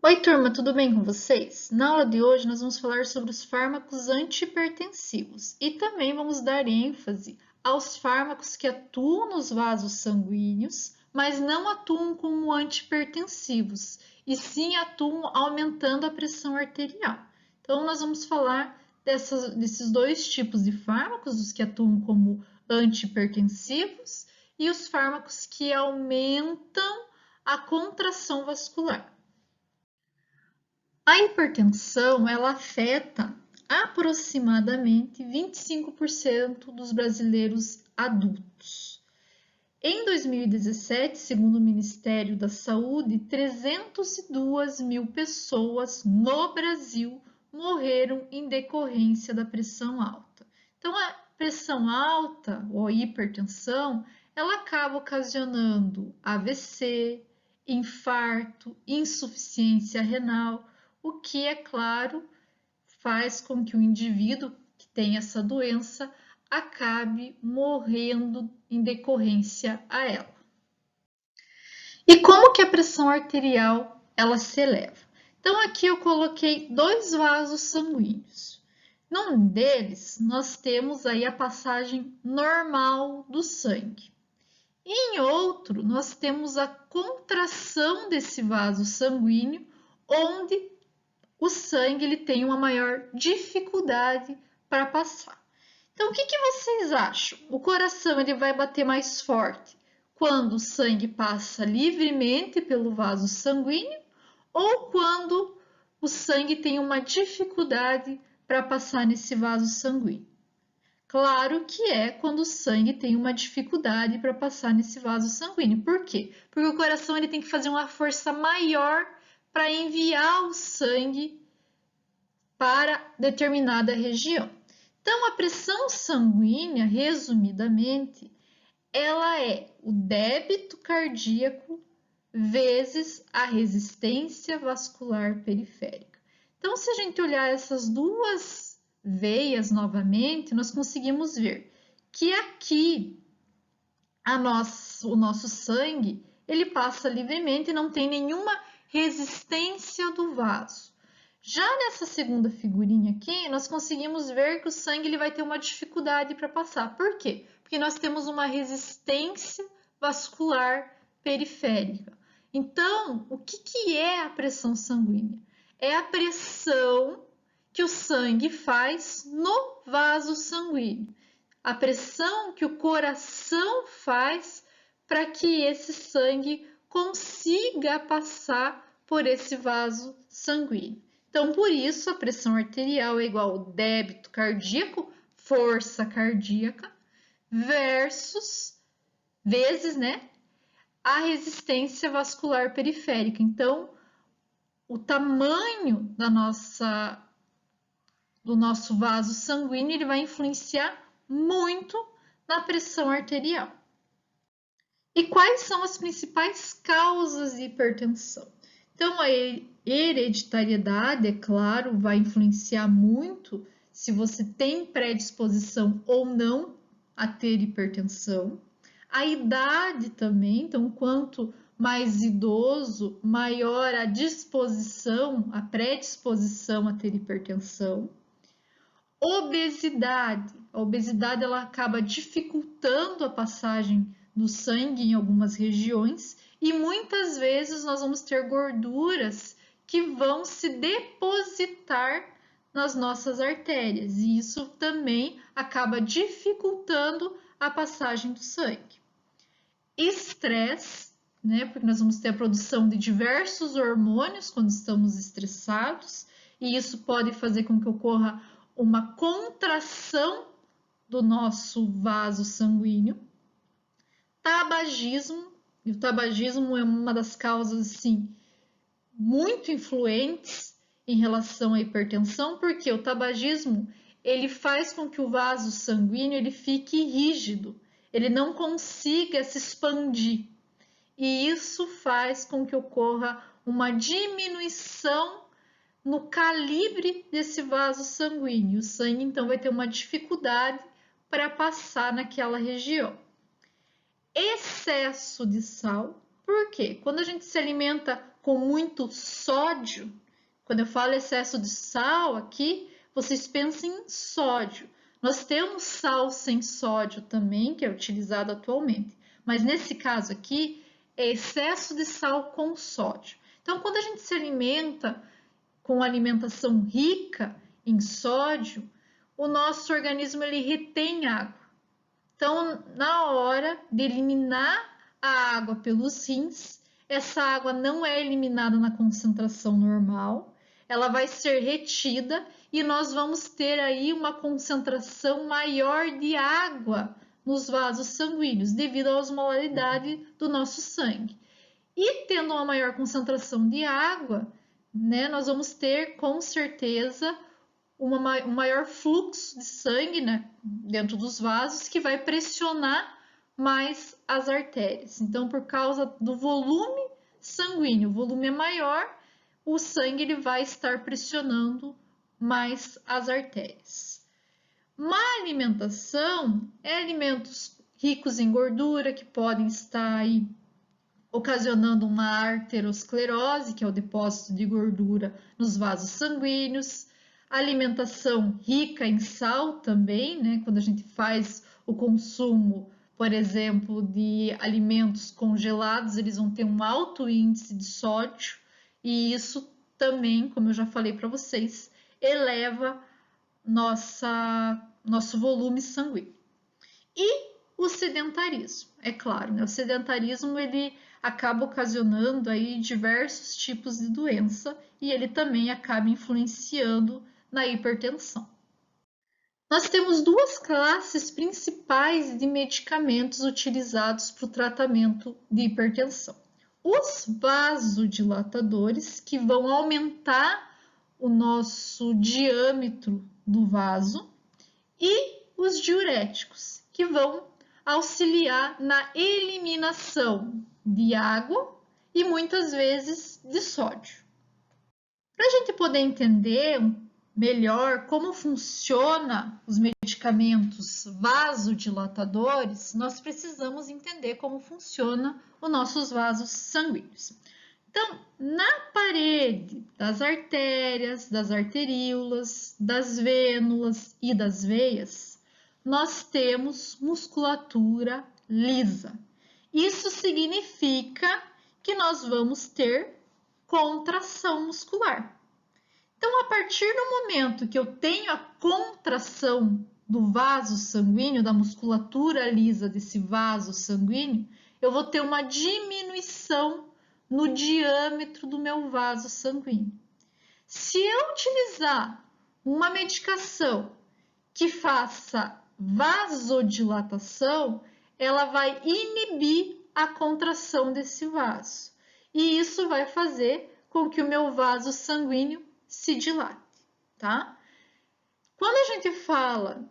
Oi, turma, tudo bem com vocês? Na aula de hoje, nós vamos falar sobre os fármacos antihipertensivos e também vamos dar ênfase aos fármacos que atuam nos vasos sanguíneos, mas não atuam como antihipertensivos, e sim atuam aumentando a pressão arterial. Então, nós vamos falar desses dois tipos de fármacos, os que atuam como antihipertensivos e os fármacos que aumentam a contração vascular. A hipertensão, ela afeta aproximadamente 25% dos brasileiros adultos. Em 2017, segundo o Ministério da Saúde, 302 mil pessoas no Brasil morreram em decorrência da pressão alta. Então, a pressão alta ou hipertensão, ela acaba ocasionando AVC, infarto, insuficiência renal, o que, é claro, faz com que o indivíduo que tem essa doença acabe morrendo em decorrência a ela. E como que a pressão arterial ela se eleva? Então aqui eu coloquei dois vasos sanguíneos. Num deles, nós temos aí a passagem normal do sangue. E em outro, nós temos a contração desse vaso sanguíneo, onde o sangue ele tem uma maior dificuldade para passar. Então, o que vocês acham? O coração ele vai bater mais forte quando o sangue passa livremente pelo vaso sanguíneo ou quando o sangue tem uma dificuldade para passar nesse vaso sanguíneo? Claro que é quando o sangue tem uma dificuldade para passar nesse vaso sanguíneo. Por quê? Porque o coração ele tem que fazer uma força maior para enviar o sangue para determinada região. Então, a pressão sanguínea, resumidamente, ela é o débito cardíaco vezes a resistência vascular periférica. Então, se a gente olhar essas duas veias novamente, nós conseguimos ver que aqui o nosso sangue ele passa livremente e não tem nenhuma resistência do vaso. Já nessa segunda figurinha aqui, nós conseguimos ver que o sangue ele vai ter uma dificuldade para passar. Por quê? Porque nós temos uma resistência vascular periférica. Então, o que é a pressão sanguínea? É a pressão que o sangue faz no vaso sanguíneo. A pressão que o coração faz para que esse sangue consiga passar por esse vaso sanguíneo. Então, por isso, a pressão arterial é igual ao débito cardíaco, força cardíaca, vezes, né, a resistência vascular periférica. Então, o tamanho do nosso vaso sanguíneo ele vai influenciar muito na pressão arterial. E quais são as principais causas de hipertensão? Então, a hereditariedade, é claro, vai influenciar muito se você tem predisposição ou não a ter hipertensão. A idade também, então, quanto mais idoso, maior a disposição, a predisposição a ter hipertensão. Obesidade. A obesidade ela acaba dificultando a passagem do sangue em algumas regiões e muitas vezes nós vamos ter gorduras que vão se depositar nas nossas artérias e isso também acaba dificultando a passagem do sangue. Estresse, né? Porque nós vamos ter a produção de diversos hormônios quando estamos estressados e isso pode fazer com que ocorra uma contração do nosso vaso sanguíneo. Tabagismo, e o tabagismo é uma das causas assim muito influentes em relação à hipertensão, porque o tabagismo ele faz com que o vaso sanguíneo ele fique rígido, ele não consiga se expandir. E isso faz com que ocorra uma diminuição no calibre desse vaso sanguíneo. O sangue então vai ter uma dificuldade para passar naquela região. Excesso de sal, por quê? Quando a gente se alimenta com muito sódio, quando eu falo excesso de sal aqui, vocês pensem em sódio. Nós temos sal sem sódio também, que é utilizado atualmente, mas nesse caso aqui é excesso de sal com sódio. Então, quando a gente se alimenta com alimentação rica em sódio, o nosso organismo ele retém água. Então, na hora de eliminar a água pelos rins, essa água não é eliminada na concentração normal, ela vai ser retida e nós vamos ter aí uma concentração maior de água nos vasos sanguíneos, devido à osmolaridade do nosso sangue. E tendo uma maior concentração de água, né, nós vamos ter com certeza um maior fluxo de sangue, né, dentro dos vasos, que vai pressionar mais as artérias. Então, por causa do volume sanguíneo, o volume é maior, o sangue ele vai estar pressionando mais as artérias. Má alimentação é alimentos ricos em gordura, que podem estar aí ocasionando uma arteriosclerose, que é o depósito de gordura nos vasos sanguíneos. Alimentação rica em sal também, né? Quando a gente faz o consumo, por exemplo, de alimentos congelados, eles vão ter um alto índice de sódio e isso também, como eu já falei para vocês, eleva nosso volume sanguíneo. E o sedentarismo, é claro, né? O sedentarismo ele acaba ocasionando aí diversos tipos de doença e ele também acaba influenciando na hipertensão. Nós temos duas classes principais de medicamentos utilizados para o tratamento de hipertensão. Os vasodilatadores, que vão aumentar o nosso diâmetro do vaso, e os diuréticos, que vão auxiliar na eliminação de água e muitas vezes de sódio. Para a gente poder entender melhor como funciona os medicamentos vasodilatadores, nós precisamos entender como funciona os nossos vasos sanguíneos. Então, na parede das artérias, das arteríolas, das vênulas e das veias, nós temos musculatura lisa. Isso significa que nós vamos ter contração muscular. Então, a partir do momento que eu tenho a contração do vaso sanguíneo, da musculatura lisa desse vaso sanguíneo, eu vou ter uma diminuição no diâmetro do meu vaso sanguíneo. Se eu utilizar uma medicação que faça vasodilatação, ela vai inibir a contração desse vaso. E isso vai fazer com que o meu vaso sanguíneo se dilate, tá? Quando a gente fala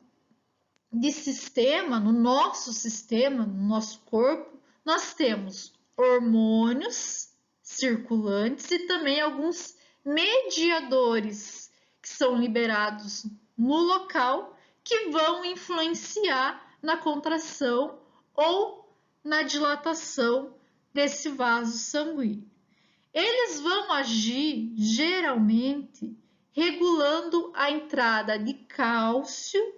de sistema, no nosso corpo, nós temos hormônios circulantes e também alguns mediadores que são liberados no local que vão influenciar na contração ou na dilatação desse vaso sanguíneo. Eles vão agir geralmente regulando a entrada de cálcio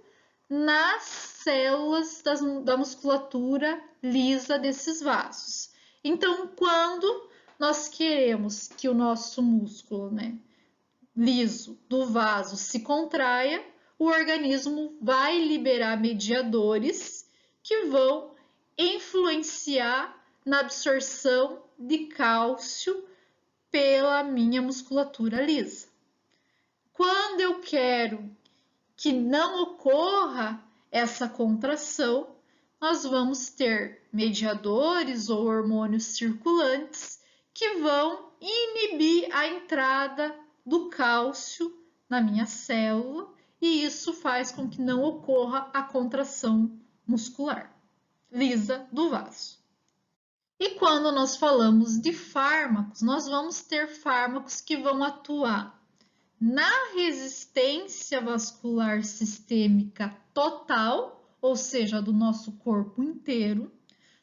nas células da musculatura lisa desses vasos. Então, quando nós queremos que o nosso músculo, né, liso do vaso se contraia, o organismo vai liberar mediadores que vão influenciar na absorção de cálcio pela minha musculatura lisa. Quando eu quero que não ocorra essa contração, nós vamos ter mediadores ou hormônios circulantes que vão inibir a entrada do cálcio na minha célula e isso faz com que não ocorra a contração muscular lisa do vaso. E quando nós falamos de fármacos, nós vamos ter fármacos que vão atuar na resistência vascular sistêmica total, ou seja, do nosso corpo inteiro.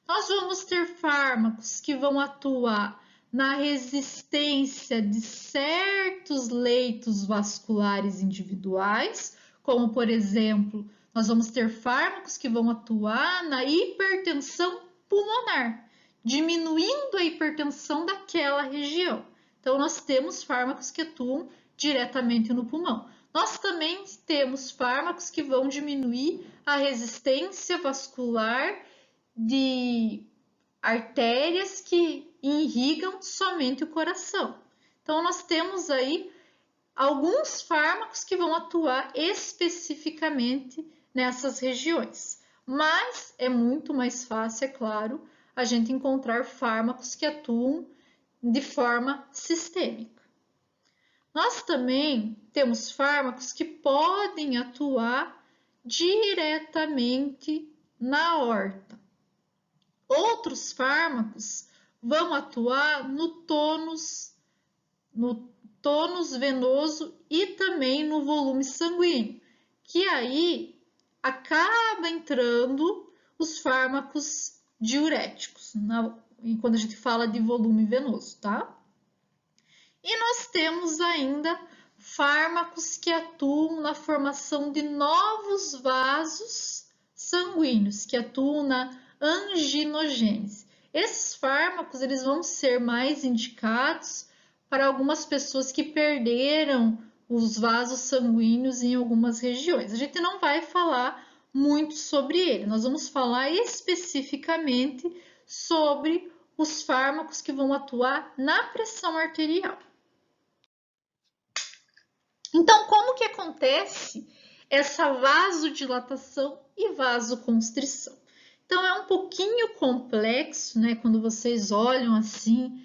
Nós vamos ter fármacos que vão atuar na resistência de certos leitos vasculares individuais, como, por exemplo, nós vamos ter fármacos que vão atuar na hipertensão pulmonar, diminuindo a hipertensão daquela região. Então, nós temos fármacos que atuam diretamente no pulmão. Nós também temos fármacos que vão diminuir a resistência vascular de artérias que irrigam somente o coração. Então, nós temos aí alguns fármacos que vão atuar especificamente nessas regiões. Mas é muito mais fácil, é claro, a gente encontrar fármacos que atuam de forma sistêmica. Nós também temos fármacos que podem atuar diretamente na aorta. Outros fármacos vão atuar no tônus venoso e também no volume sanguíneo, que aí acaba entrando os fármacos diuréticos, quando a gente fala de volume venoso, tá? E nós temos ainda fármacos que atuam na formação de novos vasos sanguíneos, que atuam na anginogênese. Esses fármacos eles vão ser mais indicados para algumas pessoas que perderam os vasos sanguíneos em algumas regiões. A gente não vai falar muito sobre ele, nós vamos falar especificamente sobre os fármacos que vão atuar na pressão arterial. Então, como que acontece essa vasodilatação e vasoconstrição? Então, é um pouquinho complexo, né? Quando vocês olham assim,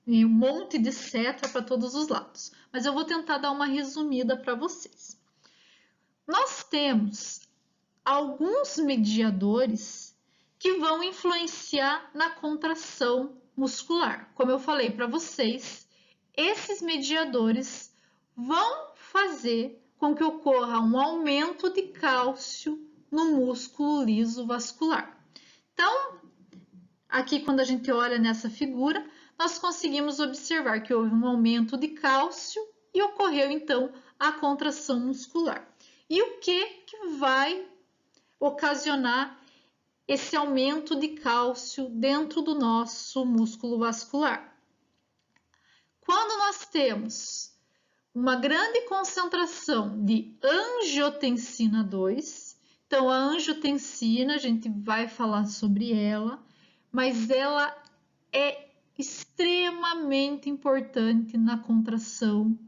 um monte de seta para todos os lados. Mas eu vou tentar dar uma resumida para vocês. Nós temos alguns mediadores que vão influenciar na contração muscular. Como eu falei para vocês, esses mediadores vão fazer com que ocorra um aumento de cálcio no músculo liso vascular. Então, aqui quando a gente olha nessa figura, nós conseguimos observar que houve um aumento de cálcio e ocorreu então a contração muscular. E o que vai ocasionar esse aumento de cálcio dentro do nosso músculo vascular? Quando nós temos uma grande concentração de angiotensina 2, então a angiotensina, a gente vai falar sobre ela, mas ela é extremamente importante na contração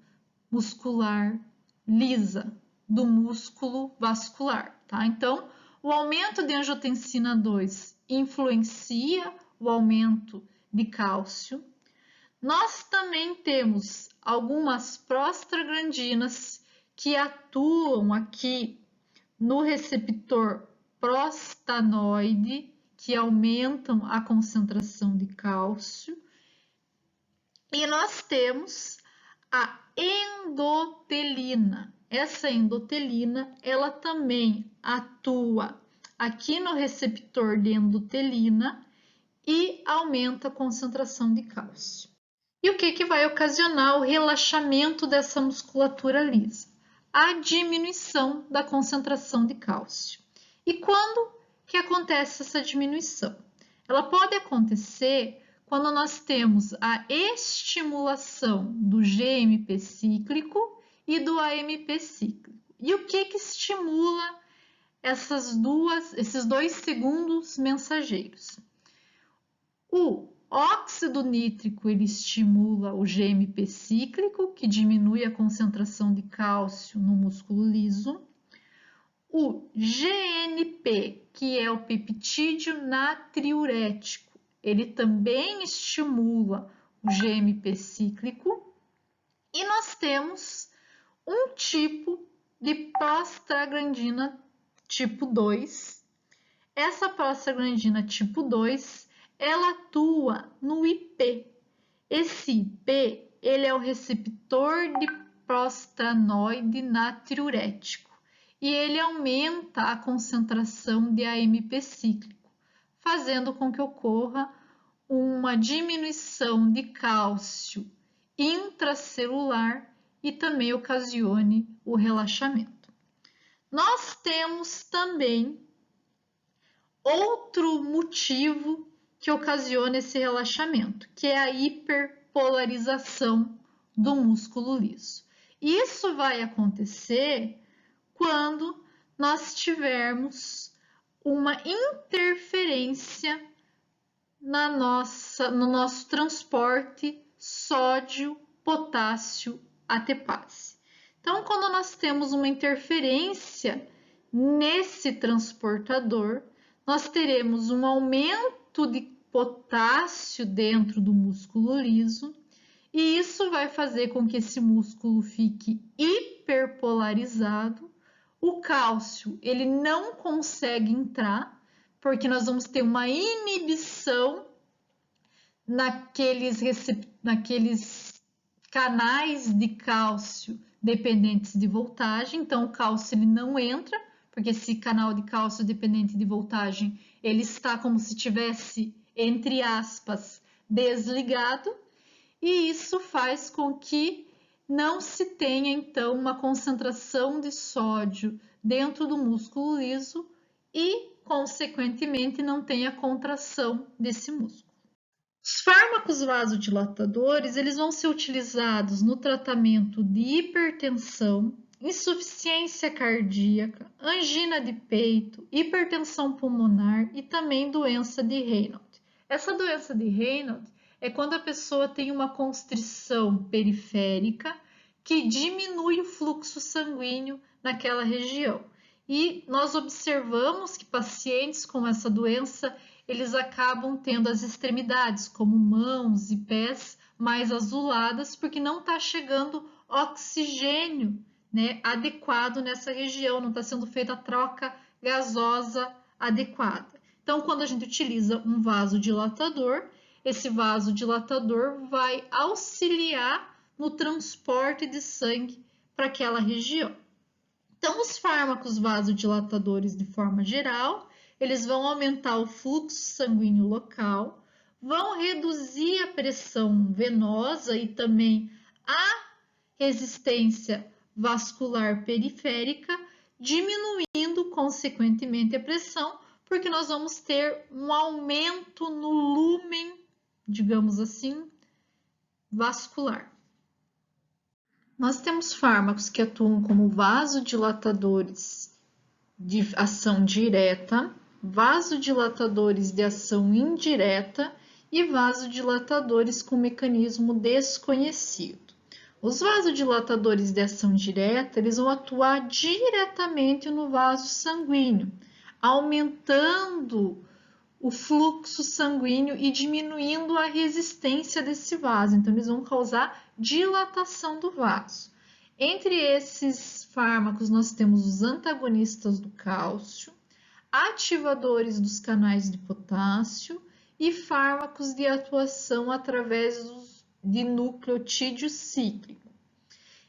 muscular lisa do músculo vascular, tá? Então, o aumento de angiotensina 2 influencia o aumento de cálcio. Nós também temos algumas prostaglandinas que atuam aqui no receptor prostanoide, que aumentam a concentração de cálcio. E nós temos a endotelina. Essa endotelina, ela também atua aqui no receptor de endotelina e aumenta a concentração de cálcio. E o que vai ocasionar o relaxamento dessa musculatura lisa? A diminuição da concentração de cálcio. E quando que acontece essa diminuição? Ela pode acontecer quando nós temos a estimulação do GMP cíclico e do AMP cíclico. E o que estimula esses dois segundos mensageiros? O óxido nítrico ele estimula o GMP cíclico, que diminui a concentração de cálcio no músculo liso. O GNP, que é o peptídeo natriurético, ele também estimula o GMP cíclico. E nós temos um tipo de prostaglandina tipo 2. Essa prostaglandina tipo 2 ela atua no IP. Esse IP, ele é o receptor de prostanoide natriurético e ele aumenta a concentração de AMP cíclico, fazendo com que ocorra uma diminuição de cálcio intracelular e também ocasione o relaxamento. Nós temos também outro motivo que ocasiona esse relaxamento, que é a hiperpolarização do músculo liso. Isso vai acontecer quando nós tivermos uma interferência no nosso transporte sódio-potássio ATPase. Então, quando nós temos uma interferência nesse transportador, nós teremos um aumento de potássio dentro do músculo liso, e isso vai fazer com que esse músculo fique hiperpolarizado. O cálcio, ele não consegue entrar, porque nós vamos ter uma inibição naqueles canais de cálcio dependentes de voltagem. Então, o cálcio ele não entra, porque esse canal de cálcio dependente de voltagem, ele está como se tivesse, entre aspas, desligado, e isso faz com que não se tenha, então, uma concentração de sódio dentro do músculo liso e, consequentemente, não tenha contração desse músculo. Os fármacos vasodilatadores, eles vão ser utilizados no tratamento de hipertensão, insuficiência cardíaca, angina de peito, hipertensão pulmonar e também doença de Raynaud. Essa doença de Raynaud é quando a pessoa tem uma constrição periférica que diminui o fluxo sanguíneo naquela região. E nós observamos que pacientes com essa doença, eles acabam tendo as extremidades, como mãos e pés, mais azuladas, porque não está chegando oxigênio, né, adequado nessa região, não está sendo feita a troca gasosa adequada. Então, quando a gente utiliza um vasodilatador, esse vasodilatador vai auxiliar no transporte de sangue para aquela região. Então, os fármacos vasodilatadores, de forma geral, eles vão aumentar o fluxo sanguíneo local, vão reduzir a pressão venosa e também a resistência vascular periférica, diminuindo, consequentemente, a pressão, porque nós vamos ter um aumento no lumen, digamos assim, vascular. Nós temos fármacos que atuam como vasodilatadores de ação direta, vasodilatadores de ação indireta e vasodilatadores com mecanismo desconhecido. Os vasodilatadores de ação direta, eles vão atuar diretamente no vaso sanguíneo, aumentando o fluxo sanguíneo e diminuindo a resistência desse vaso. Então, eles vão causar dilatação do vaso. Entre esses fármacos, nós temos os antagonistas do cálcio, ativadores dos canais de potássio e fármacos de atuação através de nucleotídeo cíclico.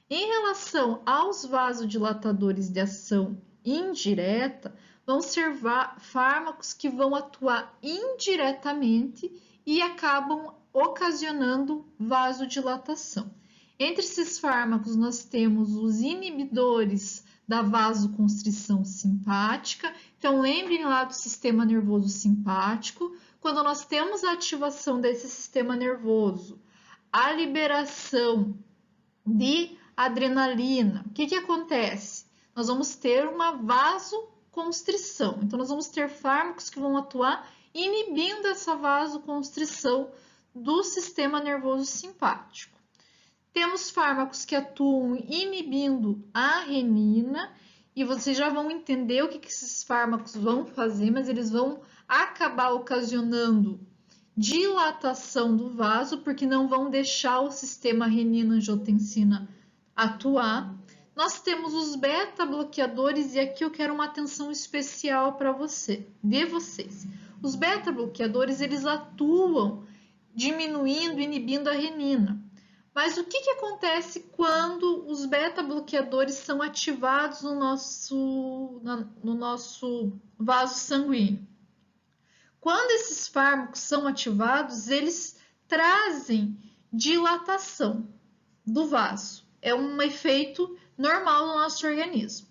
Em relação aos vasodilatadores de ação indireta, vão ser fármacos que vão atuar indiretamente e acabam ocasionando vasodilatação. Entre esses fármacos, nós temos os inibidores da vasoconstrição simpática. Então, lembrem lá do sistema nervoso simpático. Quando nós temos a ativação desse sistema nervoso, a liberação de adrenalina, o que acontece? Nós vamos ter uma vasoconstrição. Então, nós vamos ter fármacos que vão atuar inibindo essa vasoconstrição do sistema nervoso simpático. Temos fármacos que atuam inibindo a renina, e vocês já vão entender o que esses fármacos vão fazer, mas eles vão acabar ocasionando dilatação do vaso, porque não vão deixar o sistema renina-angiotensina atuar. Nós temos os beta-bloqueadores, e aqui eu quero uma atenção especial para vocês. Os beta-bloqueadores, eles atuam diminuindo, inibindo a renina. Mas o que acontece quando os beta-bloqueadores são ativados no nosso vaso sanguíneo? Quando esses fármacos são ativados, eles trazem dilatação do vaso. É um efeito normal no nosso organismo.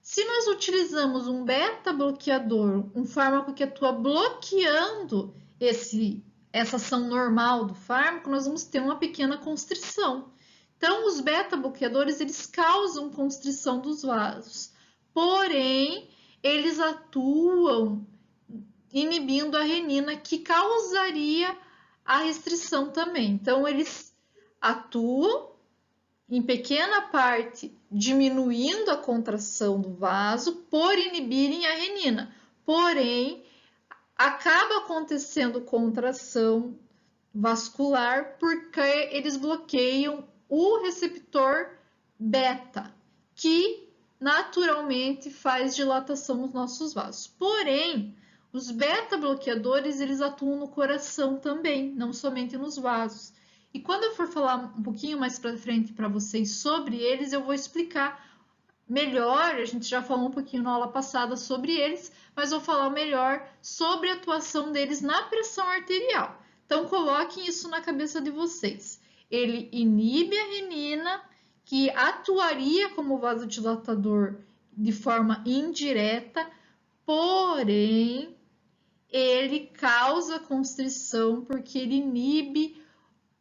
Se nós utilizamos um beta-bloqueador, um fármaco que atua bloqueando essa ação normal do fármaco, nós vamos ter uma pequena constrição. Então, os beta-bloqueadores, eles causam constrição dos vasos, porém, eles atuam inibindo a renina, que causaria a restrição também. Então, eles atuam em pequena parte diminuindo a contração do vaso por inibirem a renina. Porém, acaba acontecendo contração vascular porque eles bloqueiam o receptor beta, que naturalmente faz dilatação nos nossos vasos. Porém, os beta-bloqueadores, eles atuam no coração também, não somente nos vasos. E quando eu for falar um pouquinho mais para frente para vocês sobre eles, eu vou explicar melhor. A gente já falou um pouquinho na aula passada sobre eles, mas vou falar melhor sobre a atuação deles na pressão arterial. Então, coloquem isso na cabeça de vocês. Ele inibe a renina, que atuaria como vasodilatador de forma indireta, porém, ele causa constrição porque ele inibe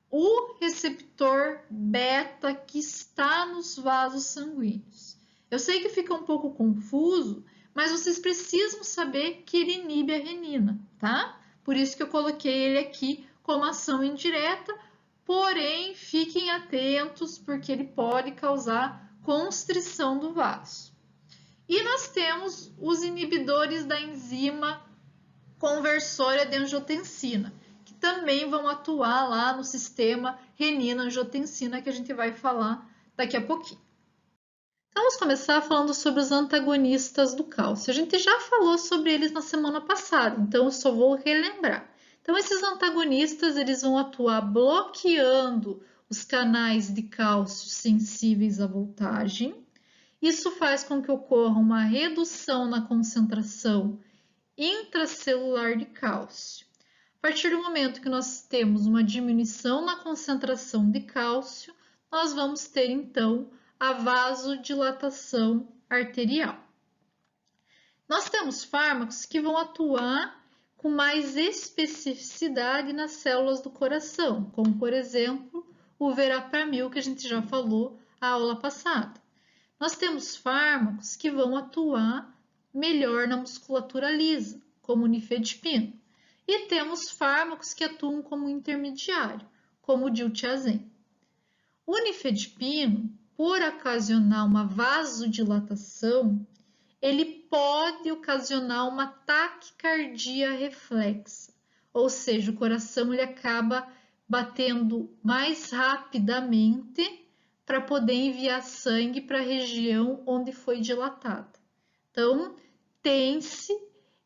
o receptor beta que está nos vasos sanguíneos. Eu sei que fica um pouco confuso, mas vocês precisam saber que ele inibe a renina, tá? Por isso que eu coloquei ele aqui como ação indireta, porém fiquem atentos porque ele pode causar constrição do vaso. E nós temos os inibidores da enzima conversora de angiotensina, que também vão atuar lá no sistema renina-angiotensina, que a gente vai falar daqui a pouquinho. Então, vamos começar falando sobre os antagonistas do cálcio. A gente já falou sobre eles na semana passada, então eu só vou relembrar. Então, esses antagonistas, eles vão atuar bloqueando os canais de cálcio sensíveis à voltagem. Isso faz com que ocorra uma redução na concentração intracelular de cálcio. A partir do momento que nós temos uma diminuição na concentração de cálcio, nós vamos ter então a vasodilatação arterial. Nós temos fármacos que vão atuar com mais especificidade nas células do coração, como por exemplo o verapamil, que a gente já falou na aula passada. Nós temos fármacos que vão atuar melhor na musculatura lisa, como o nifedipino. E temos fármacos que atuam como intermediário, como o diltiazem. O nifedipino, por ocasionar uma vasodilatação, ele pode ocasionar uma taquicardia reflexa, ou seja, o coração ele acaba batendo mais rapidamente para poder enviar sangue para a região onde foi dilatada. Então, tem-se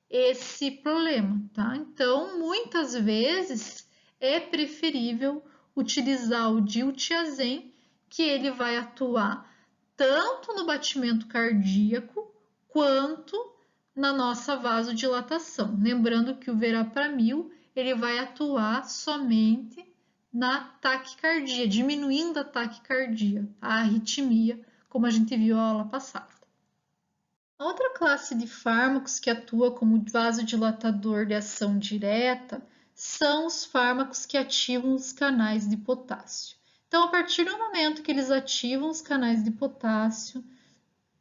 esse problema, tá? Então, muitas vezes é preferível utilizar o diltiazem, que ele vai atuar tanto no batimento cardíaco quanto na nossa vasodilatação. Lembrando que o verapamil, ele vai atuar somente na taquicardia, diminuindo a taquicardia, a arritmia, como a gente viu na aula passada. A outra classe de fármacos que atua como vasodilatador de ação direta são os fármacos que ativam os canais de potássio. Então, a partir do momento que eles ativam os canais de potássio,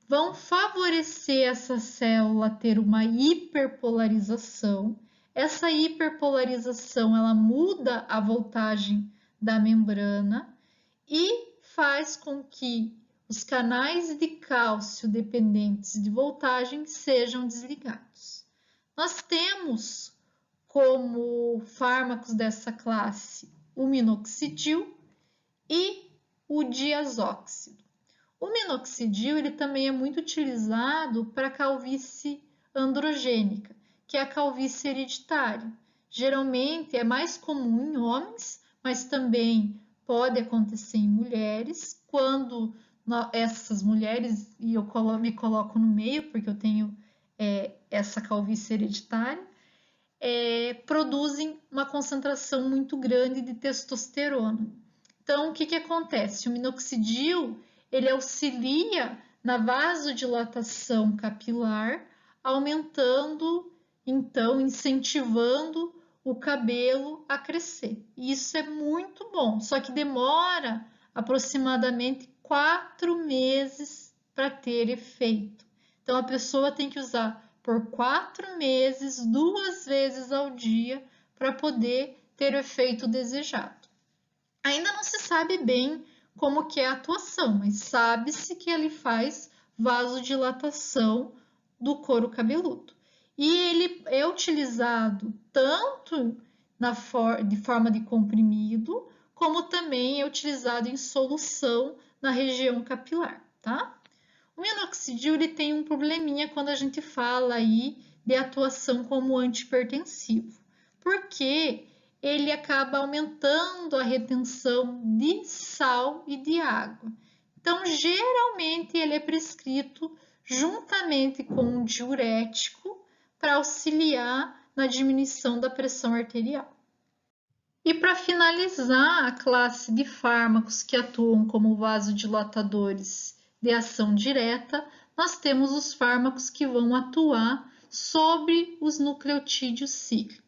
vão favorecer essa célula a ter uma hiperpolarização. Essa hiperpolarização, ela muda a voltagem da membrana e faz com que os canais de cálcio dependentes de voltagem sejam desligados. Nós temos como fármacos dessa classe o minoxidil e o diazóxido. O minoxidil ele também é muito utilizado para calvície androgênica, que é a calvície hereditária. Geralmente é mais comum em homens, mas também pode acontecer em mulheres, quando essas mulheres, e eu me coloco no meio porque eu tenho essa calvície hereditária, produzem uma concentração muito grande de testosterona. Então, o que acontece? O minoxidil, ele auxilia na vasodilatação capilar, aumentando, então, incentivando o cabelo a crescer. Isso é muito bom, só que demora aproximadamente 4 meses para ter efeito. Então, a pessoa tem que usar por 4 meses, 2 vezes ao dia, para poder ter o efeito desejado. Ainda não se sabe bem como que é a atuação, mas sabe-se que ele faz vasodilatação do couro cabeludo. E ele é utilizado tanto de forma de comprimido, como também é utilizado em solução na região capilar, tá? O minoxidil ele tem um probleminha quando a gente fala aí de atuação como antihipertensivo, porque ele acaba aumentando a retenção de sal e de água. Então, geralmente, ele é prescrito juntamente com um diurético para auxiliar na diminuição da pressão arterial. E para finalizar a classe de fármacos que atuam como vasodilatadores de ação direta, nós temos os fármacos que vão atuar sobre os nucleotídeos cíclicos.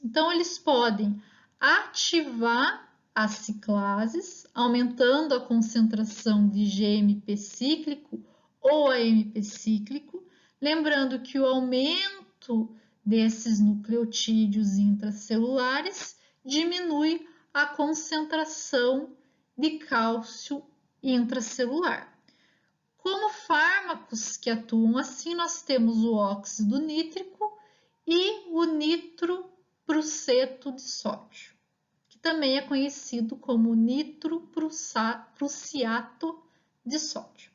Então, eles podem ativar as ciclases, aumentando a concentração de GMP cíclico ou AMP cíclico, lembrando que o aumento desses nucleotídeos intracelulares diminui a concentração de cálcio intracelular. Como fármacos que atuam assim, nós temos o óxido nítrico e o nitropruseto de sódio, que também é conhecido como nitroprusiato de sódio.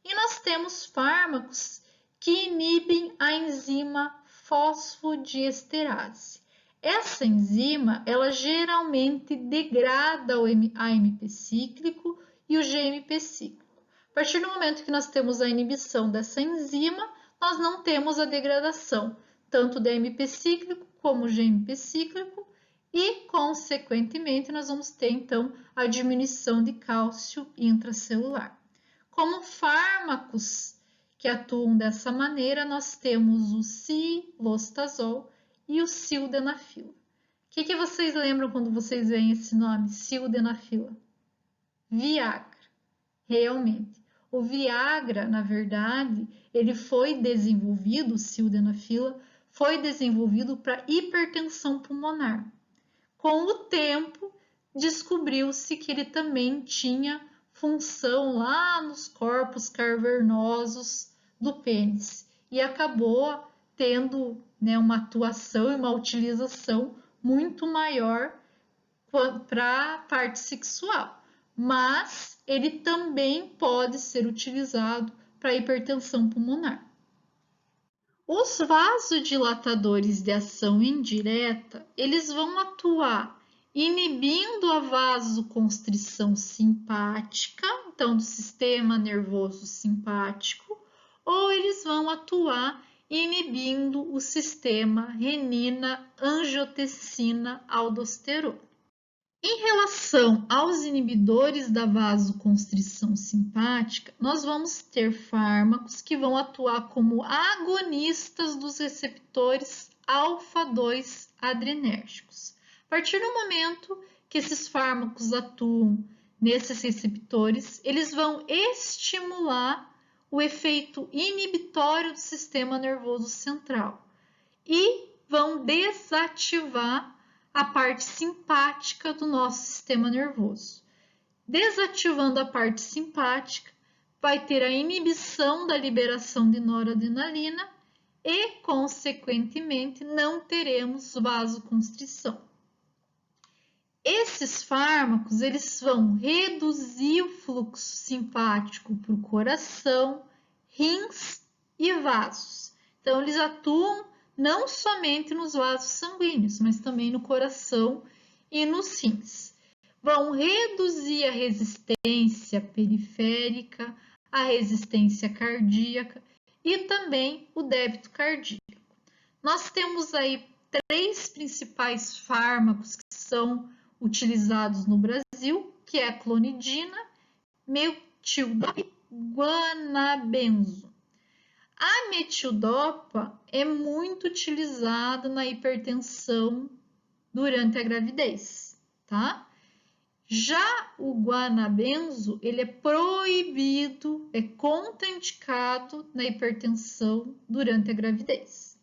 E nós temos fármacos que inibem a enzima fosfodiesterase. Essa enzima, ela geralmente degrada o AMP cíclico e o GMP cíclico. A partir do momento que nós temos a inibição dessa enzima, nós não temos a degradação, tanto do AMP cíclico como do GMP cíclico, e, consequentemente, nós vamos ter, então, a diminuição de cálcio intracelular. Como fármacos que atuam dessa maneira, nós temos o cilostazol e o sildenafila. O que vocês lembram quando vocês veem esse nome, sildenafila? Viagra, realmente. O Viagra, na verdade, ele foi desenvolvido, o sildenafila, foi desenvolvido para hipertensão pulmonar. Com o tempo, descobriu-se que ele também tinha função lá nos corpos cavernosos do pênis e acabou tendo, né, uma atuação e uma utilização muito maior para a parte sexual, mas ele também pode ser utilizado para hipertensão pulmonar. Os vasodilatadores de ação indireta, eles vão atuar inibindo a vasoconstrição simpática, então do sistema nervoso simpático, ou eles vão atuar inibindo o sistema renina-angiotensina-aldosterona. Em relação aos inibidores da vasoconstrição simpática, nós vamos ter fármacos que vão atuar como agonistas dos receptores alfa-2 adrenérgicos. A partir do momento que esses fármacos atuam nesses receptores, eles vão estimular o efeito inibitório do sistema nervoso central e vão desativar a parte simpática do nosso sistema nervoso. Desativando a parte simpática, vai ter a inibição da liberação de noradrenalina e, consequentemente, não teremos vasoconstrição. Esses fármacos, eles vão reduzir o fluxo simpático para o coração, rins e vasos. Então, eles atuam não somente nos vasos sanguíneos, mas também no coração e nos rins. Vão reduzir a resistência periférica, a resistência cardíaca e também o débito cardíaco. Nós temos aí três principais fármacos que são utilizados no Brasil, que é a clonidina, metildopa e guanabenzo. A metildopa é muito utilizada na hipertensão durante a gravidez, tá? Já o guanabenzo, ele é proibido, é contraindicado na hipertensão durante a gravidez.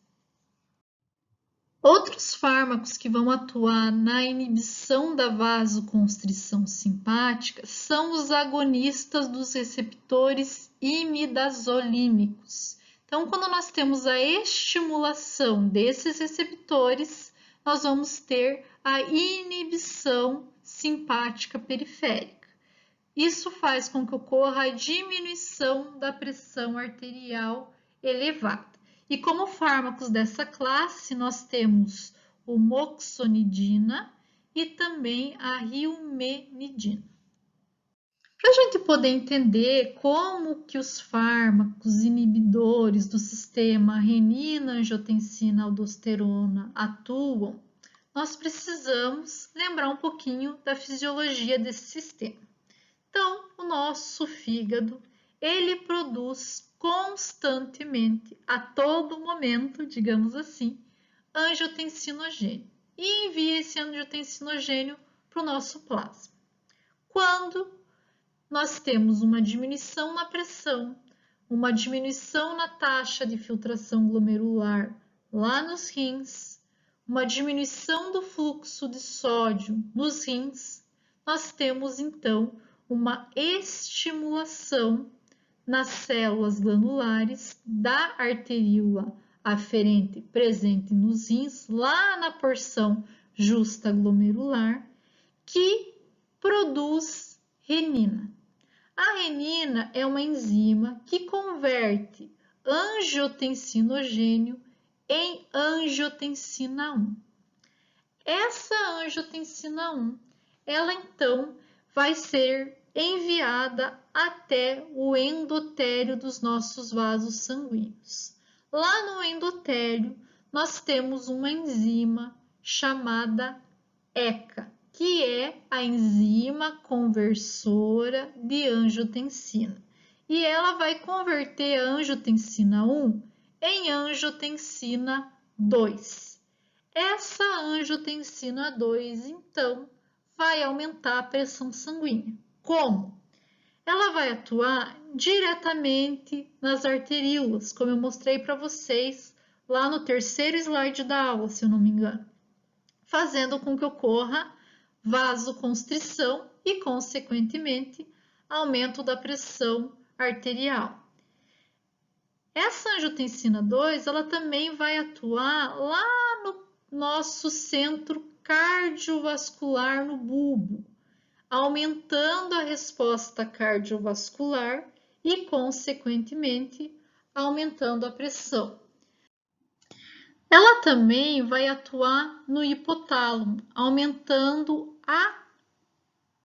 Outros fármacos que vão atuar na inibição da vasoconstrição simpática são os agonistas dos receptores imidazolínicos. Então, quando nós temos a estimulação desses receptores, nós vamos ter a inibição simpática periférica. Isso faz com que ocorra a diminuição da pressão arterial elevada. E como fármacos dessa classe, nós temos o moxonidina e também a riumenidina. Para a gente poder entender como que os fármacos inibidores do sistema renina-angiotensina-aldosterona atuam, nós precisamos lembrar um pouquinho da fisiologia desse sistema. Então, o nosso fígado, ele produz constantemente, a todo momento, digamos assim, angiotensinogênio e envia esse angiotensinogênio para o nosso plasma. Quando nós temos uma diminuição na pressão, uma diminuição na taxa de filtração glomerular lá nos rins, uma diminuição do fluxo de sódio nos rins, nós temos então uma estimulação nas células glandulares da arteríola aferente presente nos rins, lá na porção justa glomerular, que produz renina. A renina é uma enzima que converte angiotensinogênio em angiotensina 1. Essa angiotensina 1, ela então vai ser enviada até o endotélio dos nossos vasos sanguíneos. Lá no endotélio, nós temos uma enzima chamada ECA, que é a enzima conversora de angiotensina. E ela vai converter a angiotensina 1 em angiotensina 2. Essa angiotensina 2, então, vai aumentar a pressão sanguínea. Como? Ela vai atuar diretamente nas arteríolas, como eu mostrei para vocês lá no terceiro slide da aula, se eu não me engano, fazendo com que ocorra vasoconstrição e, consequentemente, aumento da pressão arterial. Essa angiotensina 2, ela também vai atuar lá no nosso centro cardiovascular no bulbo, aumentando a resposta cardiovascular e, consequentemente, aumentando a pressão. Ela também vai atuar no hipotálamo, aumentando a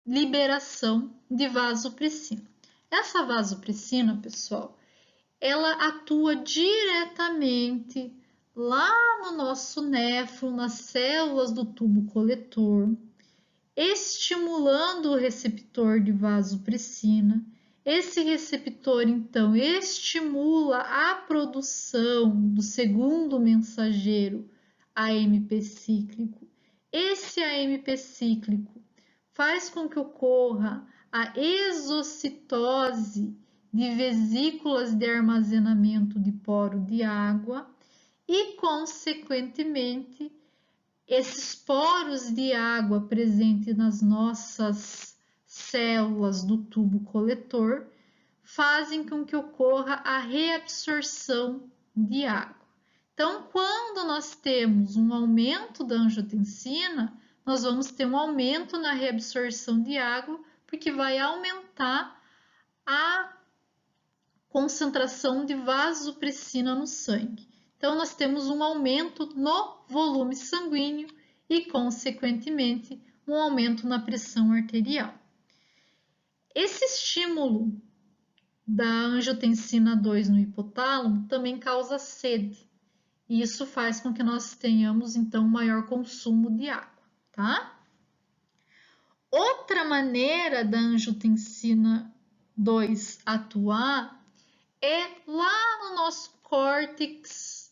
liberação de vasopressina. Essa vasopressina, pessoal, ela atua diretamente lá no nosso néfron, nas células do tubo coletor, estimulando o receptor de vasopressina. Esse receptor, então, estimula a produção do segundo mensageiro AMP cíclico. Esse AMP cíclico faz com que ocorra a exocitose de vesículas de armazenamento de poro de água e, consequentemente, esses poros de água presentes nas nossas células do tubo coletor fazem com que ocorra a reabsorção de água. Então, quando nós temos um aumento da angiotensina, nós vamos ter um aumento na reabsorção de água, porque vai aumentar a concentração de vasopressina no sangue. Então, nós temos um aumento no volume sanguíneo e, consequentemente, um aumento na pressão arterial. Esse estímulo da angiotensina 2 no hipotálamo também causa sede. e isso faz com que nós tenhamos, então, maior consumo de água, tá? Outra maneira da angiotensina 2 atuar é lá no nosso córtex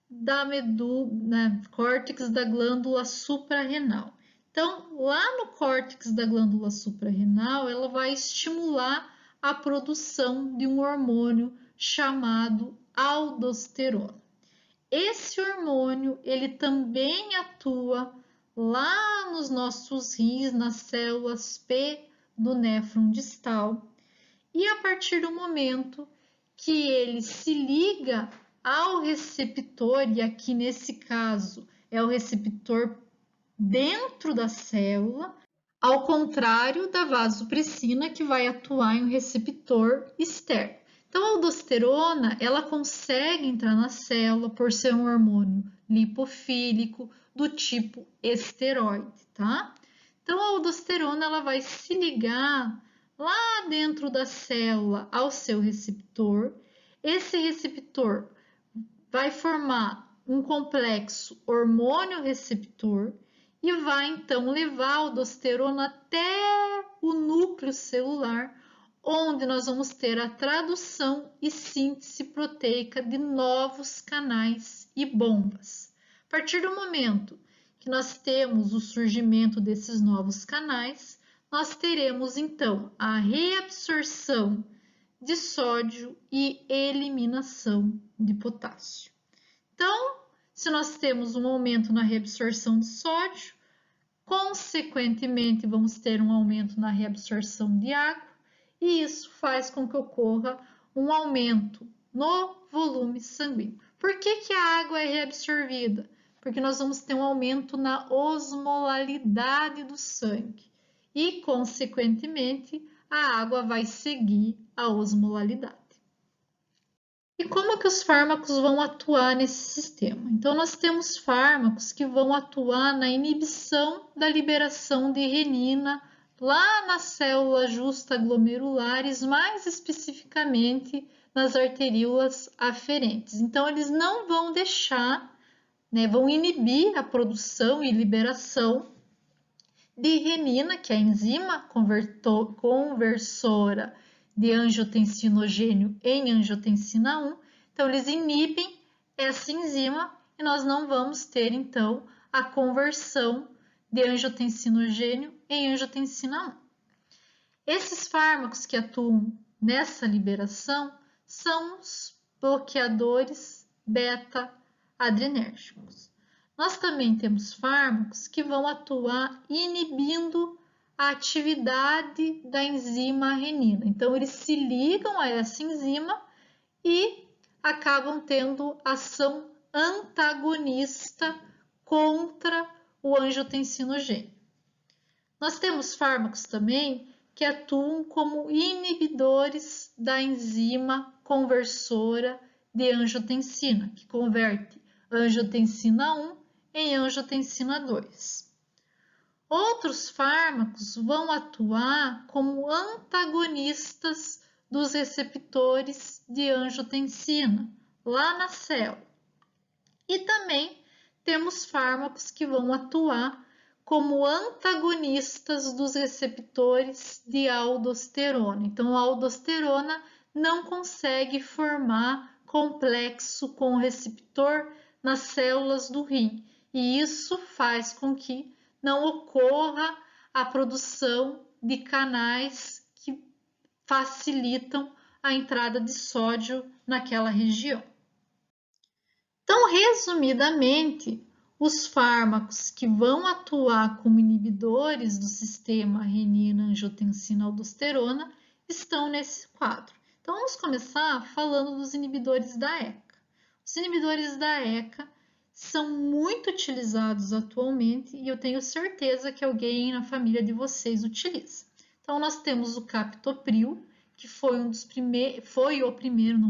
da medula, né, córtex da glândula suprarrenal. Então, lá no córtex da glândula suprarrenal, ela vai estimular a produção de um hormônio chamado aldosterona. Esse hormônio, ele também atua lá nos nossos rins, nas células P do néfron distal, e a partir do momento que ele se liga ao receptor, e aqui nesse caso é o receptor dentro da célula, ao contrário da vasopressina que vai atuar em um receptor externo. Então, a aldosterona, ela consegue entrar na célula por ser um hormônio lipofílico do tipo esteroide, tá? Então, a aldosterona, ela vai se ligar lá dentro da célula ao seu receptor. Esse receptor vai formar um complexo hormônio-receptor e vai então levar a aldosterona até o núcleo celular, onde nós vamos ter a tradução e síntese proteica de novos canais e bombas. A partir do momento que nós temos o surgimento desses novos canais, nós teremos então a reabsorção de sódio e eliminação de potássio. Então, se nós temos um aumento na reabsorção de sódio, consequentemente vamos ter um aumento na reabsorção de água, e isso faz com que ocorra um aumento no volume sanguíneo. Por que a água é reabsorvida? Porque nós vamos ter um aumento na osmolalidade do sangue e, consequentemente, a água vai seguir a osmolalidade. E como que os fármacos vão atuar nesse sistema? Então, nós temos fármacos que vão atuar na inibição da liberação de renina lá nas células justaglomerulares, mais especificamente nas arteríolas aferentes. Então, eles não vão deixar, né, vão inibir a produção e liberação de renina, que é a enzima conversora de angiotensinogênio em angiotensina 1. Então, eles inibem essa enzima e nós não vamos ter, então, a conversão de angiotensinogênio em angiotensina 1. Esses fármacos que atuam nessa liberação são os bloqueadores beta-adrenérgicos. Nós também temos fármacos que vão atuar inibindo a atividade da enzima renina. Então, eles se ligam a essa enzima e acabam tendo ação antagonista contra o angiotensinogênio. Nós temos fármacos também que atuam como inibidores da enzima conversora de angiotensina, que converte angiotensina 1 em angiotensina 2. Outros fármacos vão atuar como antagonistas dos receptores de angiotensina lá na célula. E também temos fármacos que vão atuar como antagonistas dos receptores de aldosterona. Então, a aldosterona não consegue formar complexo com o receptor nas células do rim, e isso faz com que não ocorra a produção de canais que facilitam a entrada de sódio naquela região. Então, resumidamente, os fármacos que vão atuar como inibidores do sistema renina-angiotensina-aldosterona estão nesse quadro. Então, vamos começar falando dos inibidores da ECA. Os inibidores da ECA são muito utilizados atualmente e eu tenho certeza que alguém na família de vocês utiliza. Então, nós temos o captopril, que foi o primeiro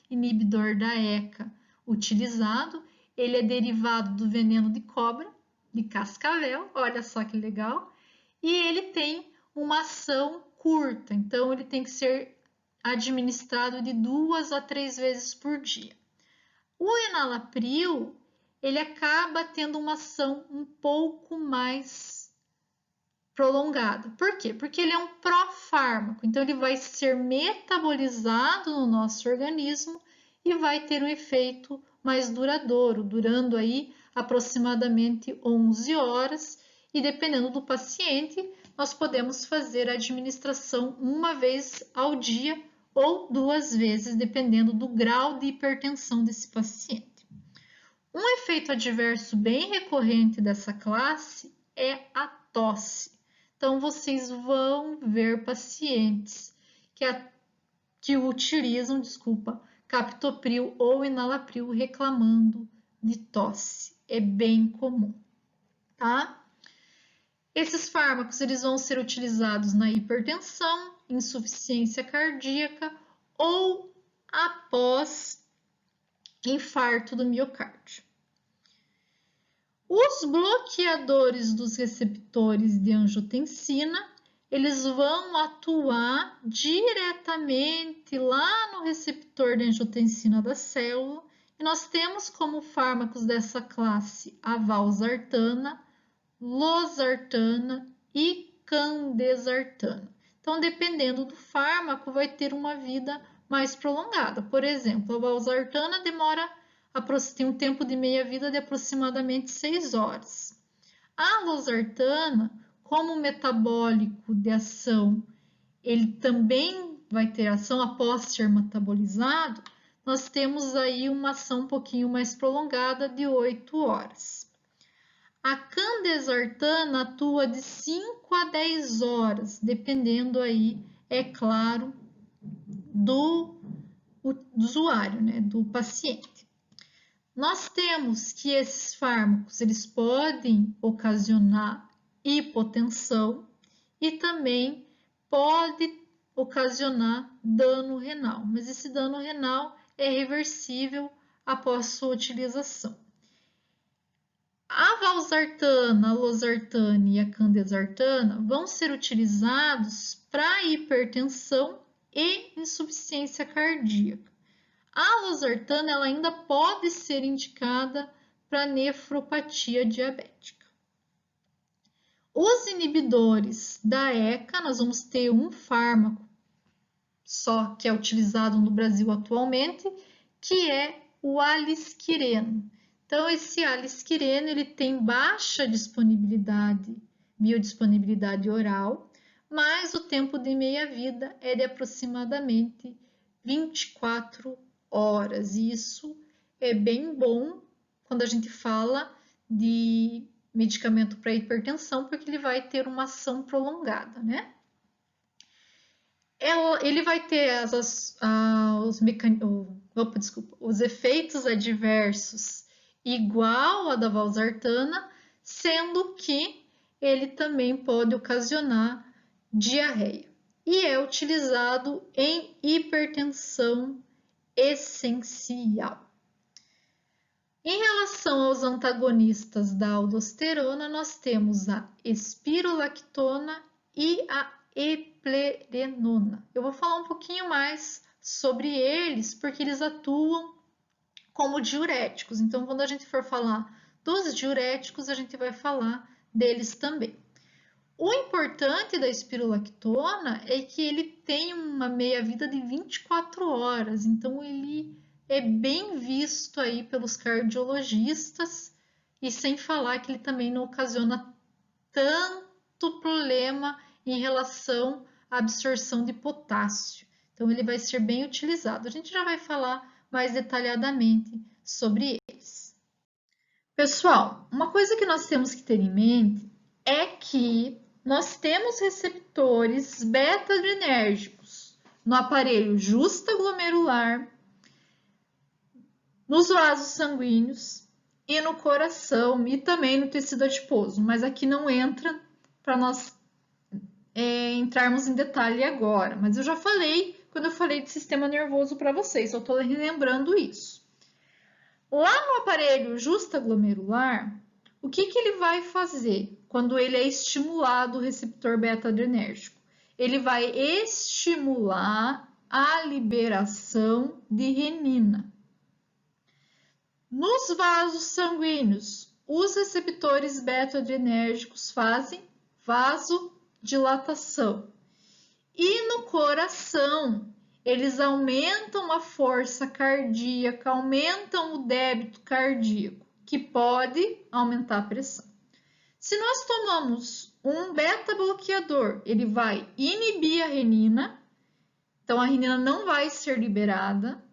inibidor da ECA utilizado. Ele é derivado do veneno de cobra, de cascavel, olha só que legal, e ele tem uma ação curta, então ele tem que ser administrado de 2 a 3 vezes por dia. O enalapril, ele acaba tendo uma ação um pouco mais prolongada. Por quê? Porque ele é um profármaco, então ele vai ser metabolizado no nosso organismo e vai ter um efeito mais duradouro, durando aí aproximadamente 11 horas, e dependendo do paciente, nós podemos fazer a administração uma vez ao dia ou 2 vezes, dependendo do grau de hipertensão desse paciente. Um efeito adverso bem recorrente dessa classe é a tosse. Então, vocês vão ver pacientes que utilizam, captopril ou enalapril reclamando de tosse. É bem comum, tá? Esses fármacos eles vão ser utilizados na hipertensão, insuficiência cardíaca ou após infarto do miocárdio. Os bloqueadores dos receptores de angiotensina, eles vão atuar diretamente lá no receptor de angiotensina da célula, e nós temos como fármacos dessa classe a valsartana, losartana e candesartana. Então, dependendo do fármaco, vai ter uma vida mais prolongada. Por exemplo, a valsartana tem um tempo de meia-vida de aproximadamente 6 horas. A losartana, como metabólico de ação, ele também vai ter ação após ser metabolizado, nós temos aí uma ação um pouquinho mais prolongada de 8 horas. A candesartana atua de 5 a 10 horas, dependendo aí, é claro, do usuário, né, do paciente. Nós temos que esses fármacos, eles podem ocasionar hipotensão e também pode ocasionar dano renal, mas esse dano renal é reversível após sua utilização. A valsartana, a losartana e a candesartana vão ser utilizados para hipertensão e insuficiência cardíaca. A losartana ela ainda pode ser indicada para nefropatia diabética. Os inibidores da ECA, nós vamos ter um fármaco só que é utilizado no Brasil atualmente, que é o alisquireno. Então, esse alisquireno ele tem baixa biodisponibilidade oral, mas o tempo de meia-vida é de aproximadamente 24 horas. E isso é bem bom quando a gente fala de medicamento para hipertensão, porque ele vai ter uma ação prolongada, né? Ele vai ter os efeitos adversos igual a da valsartana, sendo que ele também pode ocasionar diarreia e é utilizado em hipertensão essencial. Em relação aos antagonistas da aldosterona, nós temos a espirolactona e a eplerenona. Eu vou falar um pouquinho mais sobre eles, porque eles atuam como diuréticos. Então, quando a gente for falar dos diuréticos, a gente vai falar deles também. O importante da espirolactona é que ele tem uma meia-vida de 24 horas, então ele é bem visto aí pelos cardiologistas, e sem falar que ele também não ocasiona tanto problema em relação à absorção de potássio. Então, ele vai ser bem utilizado. A gente já vai falar mais detalhadamente sobre eles. Pessoal, uma coisa que nós temos que ter em mente é que nós temos receptores beta-adrenérgicos no aparelho justaglomerular, nos vasos sanguíneos e no coração e também no tecido adiposo, mas aqui não entra para nós entrarmos em detalhe agora, mas eu já falei quando eu falei de sistema nervoso para vocês, só estou relembrando isso. Lá no aparelho justaglomerular, o que ele vai fazer quando ele é estimulado o receptor beta-adrenérgico? Ele vai estimular a liberação de renina. Nos vasos sanguíneos, os receptores beta-adrenérgicos fazem vasodilatação. E no coração, eles aumentam a força cardíaca, aumentam o débito cardíaco, que pode aumentar a pressão. Se nós tomamos um beta-bloqueador, ele vai inibir a renina, então a renina não vai ser liberada.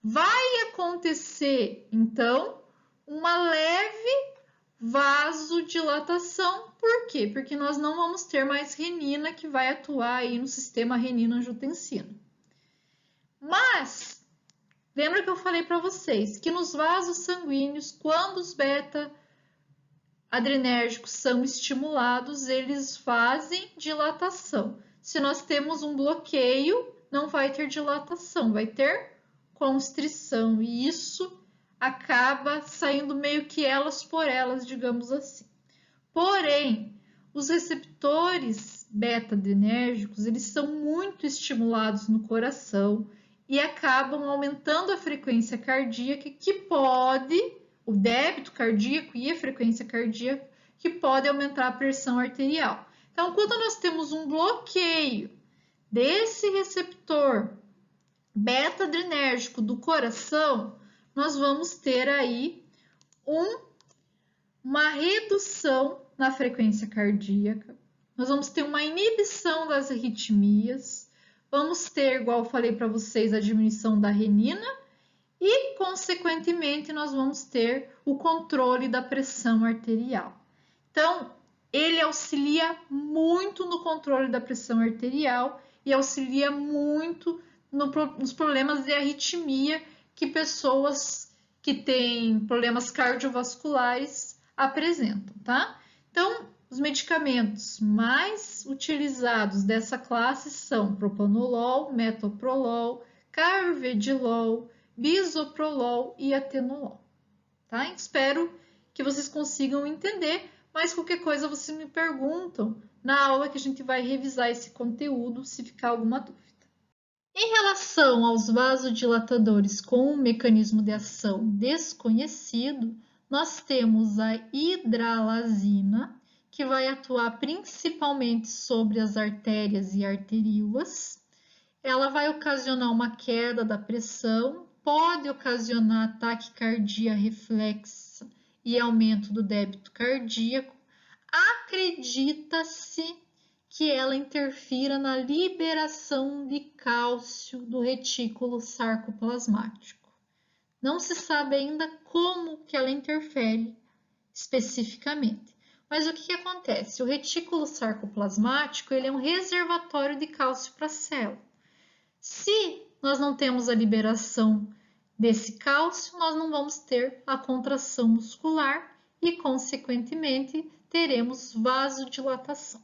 Vai acontecer, então, uma leve vasodilatação. Por quê? Porque nós não vamos ter mais renina que vai atuar aí no sistema renina-angiotensina. Mas, lembra que eu falei para vocês que nos vasos sanguíneos, quando os beta-adrenérgicos são estimulados, eles fazem dilatação. Se nós temos um bloqueio, não vai ter dilatação, vai ter constrição, e isso acaba saindo meio que elas por elas, digamos assim. Porém, os receptores beta-adrenérgicos, eles são muito estimulados no coração e acabam aumentando a frequência cardíaca, que pode, o débito cardíaco e a frequência cardíaca, que pode aumentar a pressão arterial. Então, quando nós temos um bloqueio desse receptor beta-adrenérgico do coração, nós vamos ter aí uma redução na frequência cardíaca, nós vamos ter uma inibição das arritmias, vamos ter, igual eu falei para vocês, a diminuição da renina e, consequentemente, nós vamos ter o controle da pressão arterial. Então, ele auxilia muito no controle da pressão arterial e auxilia muito nos problemas de arritmia que pessoas que têm problemas cardiovasculares apresentam, tá? Então, os medicamentos mais utilizados dessa classe são propanolol, metoprolol, carvedilol, bisoprolol e atenolol, tá? Espero que vocês consigam entender, mas qualquer coisa vocês me perguntam na aula que a gente vai revisar esse conteúdo, se ficar alguma dúvida. Em relação aos vasodilatadores com um mecanismo de ação desconhecido, nós temos a hidralazina, que vai atuar principalmente sobre as artérias e arteríolas. Ela vai ocasionar uma queda da pressão, pode ocasionar taquicardia reflexa e aumento do débito cardíaco. Acredita-se que ela interfira na liberação de cálcio do retículo sarcoplasmático. Não se sabe ainda como que ela interfere especificamente. Mas o que acontece? O retículo sarcoplasmático ele é um reservatório de cálcio para a célula. Se nós não temos a liberação desse cálcio, nós não vamos ter a contração muscular e, consequentemente, teremos vasodilatação.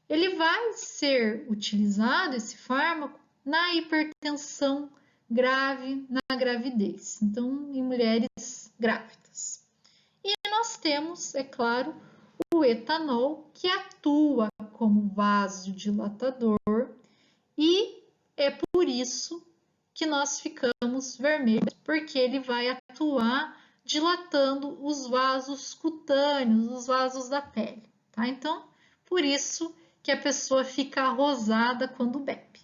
Ele vai ser utilizado, esse fármaco, na hipertensão grave na gravidez, então em mulheres grávidas. E nós temos, é claro, o etanol, que atua como vasodilatador e é por isso que nós ficamos vermelhos, porque ele vai atuar dilatando os vasos cutâneos, os vasos da pele, tá? Então, por isso que a pessoa fica rosada quando bebe.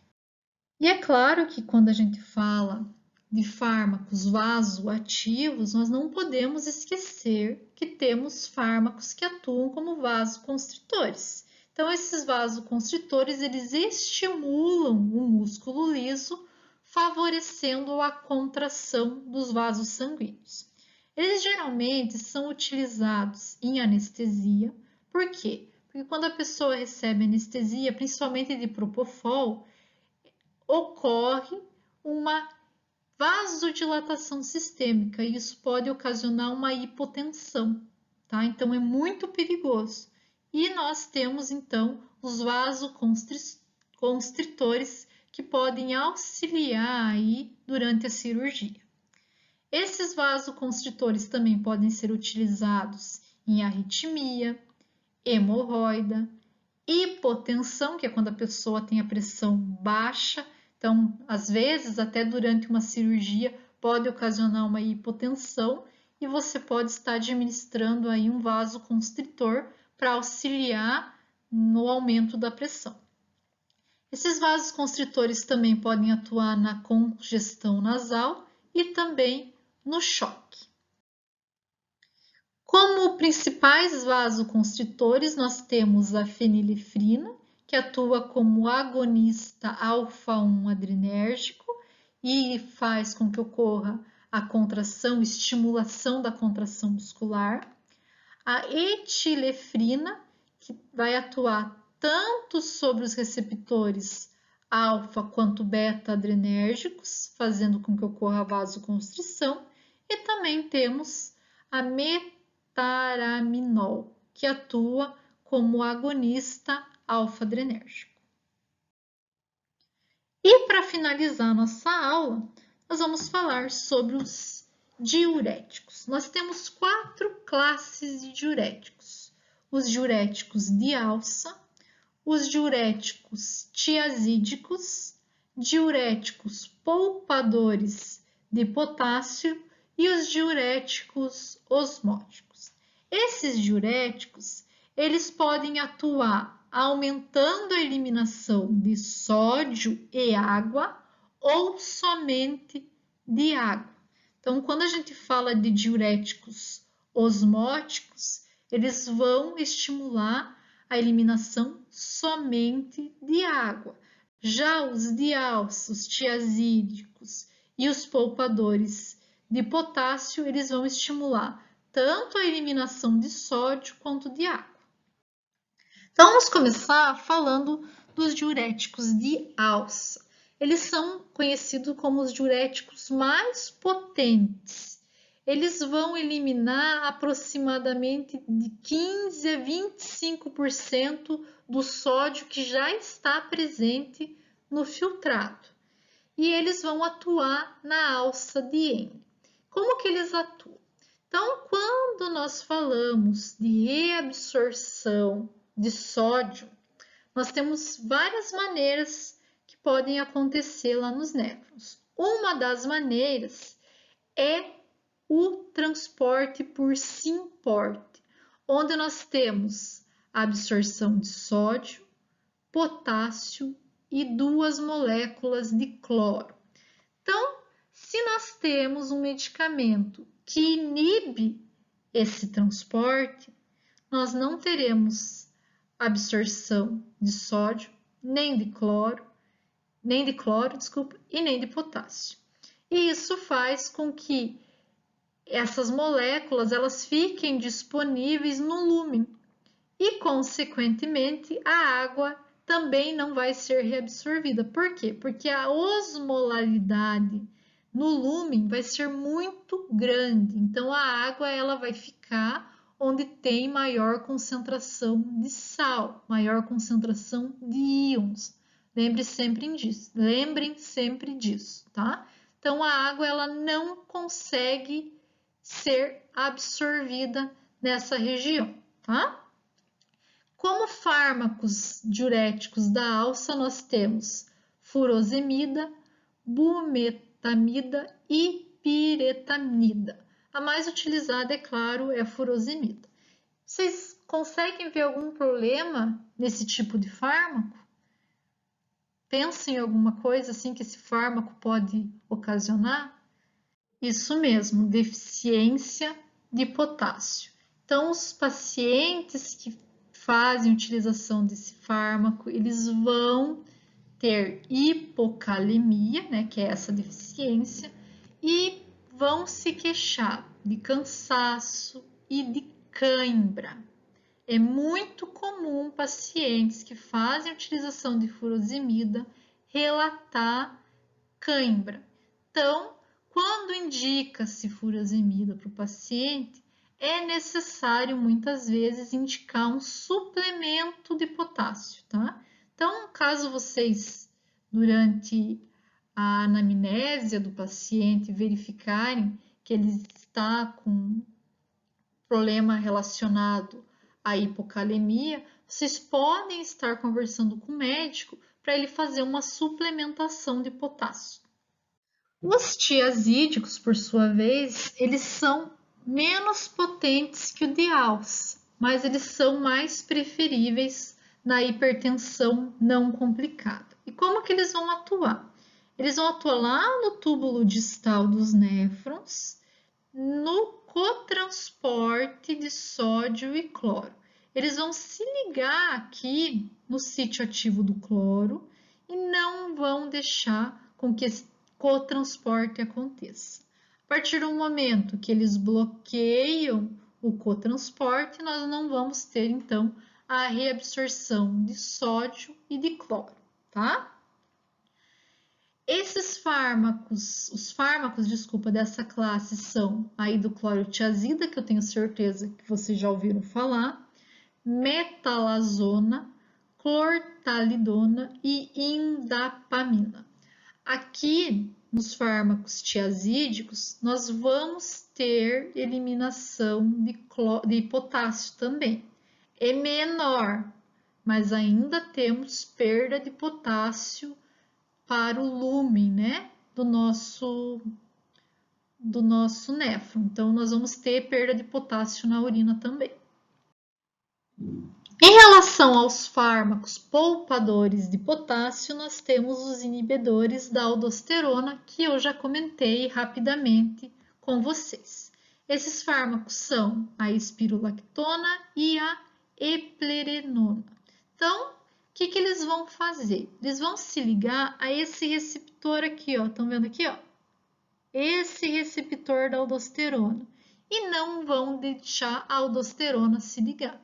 E é claro que quando a gente fala de fármacos vasoativos, nós não podemos esquecer que temos fármacos que atuam como vasoconstritores. Então, esses vasoconstritores, eles estimulam o músculo liso, favorecendo a contração dos vasos sanguíneos. Eles geralmente são utilizados em anestesia. Por quê? Porque quando a pessoa recebe anestesia, principalmente de propofol, ocorre uma vasodilatação sistêmica e isso pode ocasionar uma hipotensão, tá? Então é muito perigoso. E nós temos então os vasoconstritores que podem auxiliar aí durante a cirurgia. Esses vasoconstritores também podem ser utilizados em arritmia, hemorroida, hipotensão, que é quando a pessoa tem a pressão baixa. Então, às vezes, até durante uma cirurgia, pode ocasionar uma hipotensão e você pode estar administrando aí um vasoconstritor para auxiliar no aumento da pressão. Esses vasos constritores também podem atuar na congestão nasal e também no choque. Como principais vasoconstritores, nós temos a fenilefrina, que atua como agonista alfa-1 adrenérgico e faz com que ocorra a contração, estimulação da contração muscular. A etilefrina, que vai atuar tanto sobre os receptores alfa quanto beta adrenérgicos, fazendo com que ocorra a vasoconstrição. E também temos a metaraminol, que atua como agonista alfa-adrenérgico. E para finalizar nossa aula, nós vamos falar sobre os diuréticos. Nós temos 4 classes de diuréticos: os diuréticos de alça, os diuréticos tiazídicos, diuréticos poupadores de potássio e os diuréticos osmóticos. Esses diuréticos, eles podem atuar aumentando a eliminação de sódio e água ou somente de água. Então, quando a gente fala de diuréticos osmóticos, eles vão estimular a eliminação somente de água. Já os diálcios, tiazídicos e os poupadores de potássio, eles vão estimular tanto a eliminação de sódio quanto de água. Então, vamos começar falando dos diuréticos de alça. Eles são conhecidos como os diuréticos mais potentes. Eles vão eliminar aproximadamente de 15 a 25% do sódio que já está presente no filtrado. E eles vão atuar na alça de Henle. Como que eles atuam? Então, quando nós falamos de reabsorção de sódio, nós temos várias maneiras que podem acontecer lá nos néfrons. Uma das maneiras é o transporte por SYNPORT, onde nós temos a absorção de sódio, potássio e 2 moléculas de cloro. Então, se nós temos um medicamento que inibe esse transporte, nós não teremos absorção de sódio, nem de cloro, e nem de potássio. E isso faz com que essas moléculas elas fiquem disponíveis no lúmen e, consequentemente, a água também não vai ser reabsorvida. Por quê? Porque a osmolaridade no lúmen vai ser muito grande, então a água ela vai ficar onde tem maior concentração de sal, maior concentração de íons. Lembrem sempre disso, tá? Então a água ela não consegue ser absorvida nessa região, tá? Como fármacos diuréticos da alça, nós temos furosemida, bumetamida e piretamida. A mais utilizada, é claro, é a furosemida. Vocês conseguem ver algum problema nesse tipo de fármaco? Pensem em alguma coisa assim que esse fármaco pode ocasionar? Isso mesmo, deficiência de potássio. Então, os pacientes que fazem utilização desse fármaco, eles vão ter hipocalemia, né, que é essa deficiência, e vão se queixar de cansaço e de cãibra. É muito comum pacientes que fazem utilização de furosemida relatar cãibra. Então, quando indica-se furosemida para o paciente, é necessário muitas vezes indicar um suplemento de potássio, tá? Então, caso vocês, durante a anamnésia do paciente, verificarem que ele está com problema relacionado à hipocalemia, vocês podem estar conversando com o médico para ele fazer uma suplementação de potássio. Os tiazídicos, por sua vez, eles são menos potentes que o dials, mas eles são mais preferíveis na hipertensão não complicada. E como que eles vão atuar? Eles vão atuar lá no túbulo distal dos néfrons, no cotransporte de sódio e cloro. Eles vão se ligar aqui no sítio ativo do cloro e não vão deixar com que esse cotransporte aconteça. A partir do momento que eles bloqueiam o cotransporte, nós não vamos ter, então, a reabsorção de sódio e de cloro, tá? Esses fármacos, os fármacos, desculpa, dessa classe são a hidroclorotiazida, que eu tenho certeza que vocês já ouviram falar, metalazona, clortalidona e indapamina. Aqui, nos fármacos tiazídicos, nós vamos ter eliminação de potássio também. É menor, mas ainda temos perda de potássio para o lumen, né, do nosso néfron. Então, nós vamos ter perda de potássio na urina também. Em relação aos fármacos poupadores de potássio, nós temos os inibidores da aldosterona, que eu já comentei rapidamente com vocês. Esses fármacos são a espirulactona e a eplerenona. Então, o que eles vão fazer? Eles vão se ligar a esse receptor aqui, ó. Estão vendo aqui, ó? Esse receptor da aldosterona. E não vão deixar a aldosterona se ligar.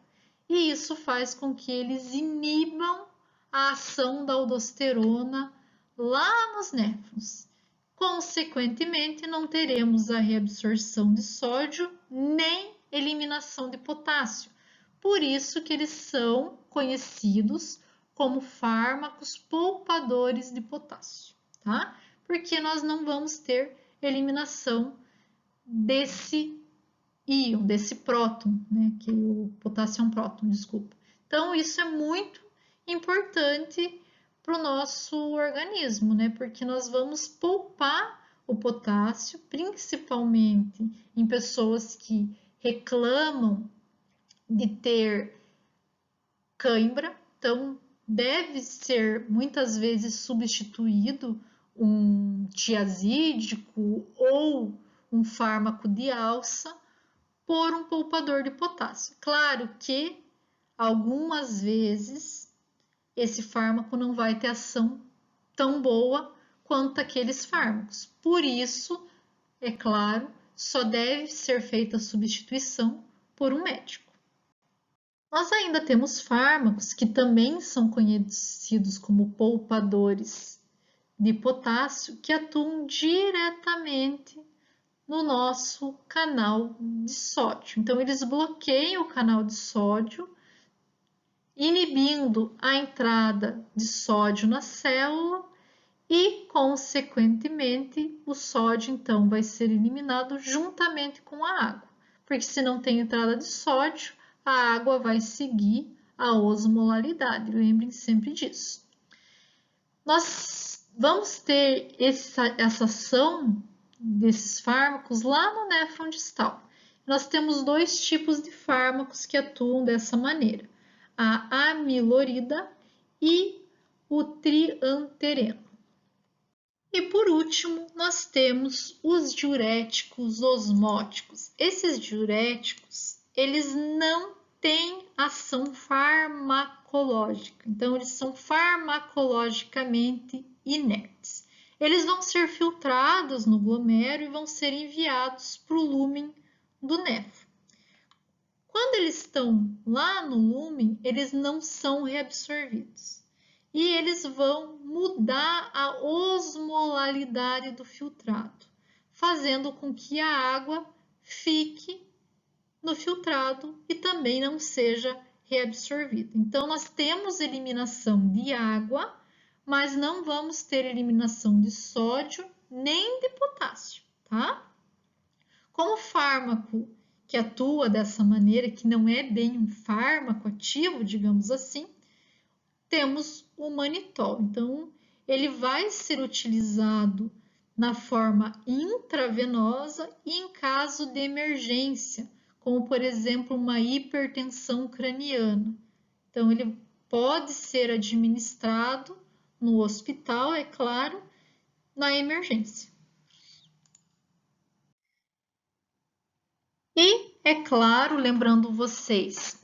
E isso faz com que eles inibam a ação da aldosterona lá nos néfrons. Consequentemente, não teremos a reabsorção de sódio nem eliminação de potássio. Por isso que eles são conhecidos como fármacos poupadores de potássio, tá? Porque nós não vamos ter eliminação desse íon, desse próton, né? Que o potássio é um próton, desculpa. Então, isso é muito importante para o nosso organismo, né? Porque nós vamos poupar o potássio, principalmente em pessoas que reclamam de ter cãibra. Então, deve ser muitas vezes substituído um tiazídico ou um fármaco de alça por um poupador de potássio. Claro que algumas vezes esse fármaco não vai ter ação tão boa quanto aqueles fármacos. Por isso, é claro, só deve ser feita a substituição por um médico. Nós ainda temos fármacos que também são conhecidos como poupadores de potássio, que atuam diretamente no nosso canal de sódio. Então, eles bloqueiam o canal de sódio, inibindo a entrada de sódio na célula e, consequentemente, o sódio, então, vai ser eliminado juntamente com a água. Porque se não tem entrada de sódio, a água vai seguir a osmolaridade. Lembrem sempre disso. Nós vamos ter essa ação desses fármacos lá no néfron distal. Nós temos dois tipos de fármacos que atuam dessa maneira: a amilorida e o triantereno. E por último, nós temos os diuréticos osmóticos. Esses diuréticos, eles não têm ação farmacológica, então eles são farmacologicamente inertes. Eles vão ser filtrados no glomérulo e vão ser enviados para o lúmen do néfron. Quando eles estão lá no lúmen, eles não são reabsorvidos. E eles vão mudar a osmolaridade do filtrado, fazendo com que a água fique no filtrado e também não seja reabsorvida. Então, nós temos eliminação de água, mas não vamos ter eliminação de sódio nem de potássio, tá? Como fármaco que atua dessa maneira, que não é bem um fármaco ativo, digamos assim, temos o manitol. Então, ele vai ser utilizado na forma intravenosa e em caso de emergência, como por exemplo uma hipertensão craniana. Então, ele pode ser administrado no hospital, é claro, na emergência. E, é claro, lembrando vocês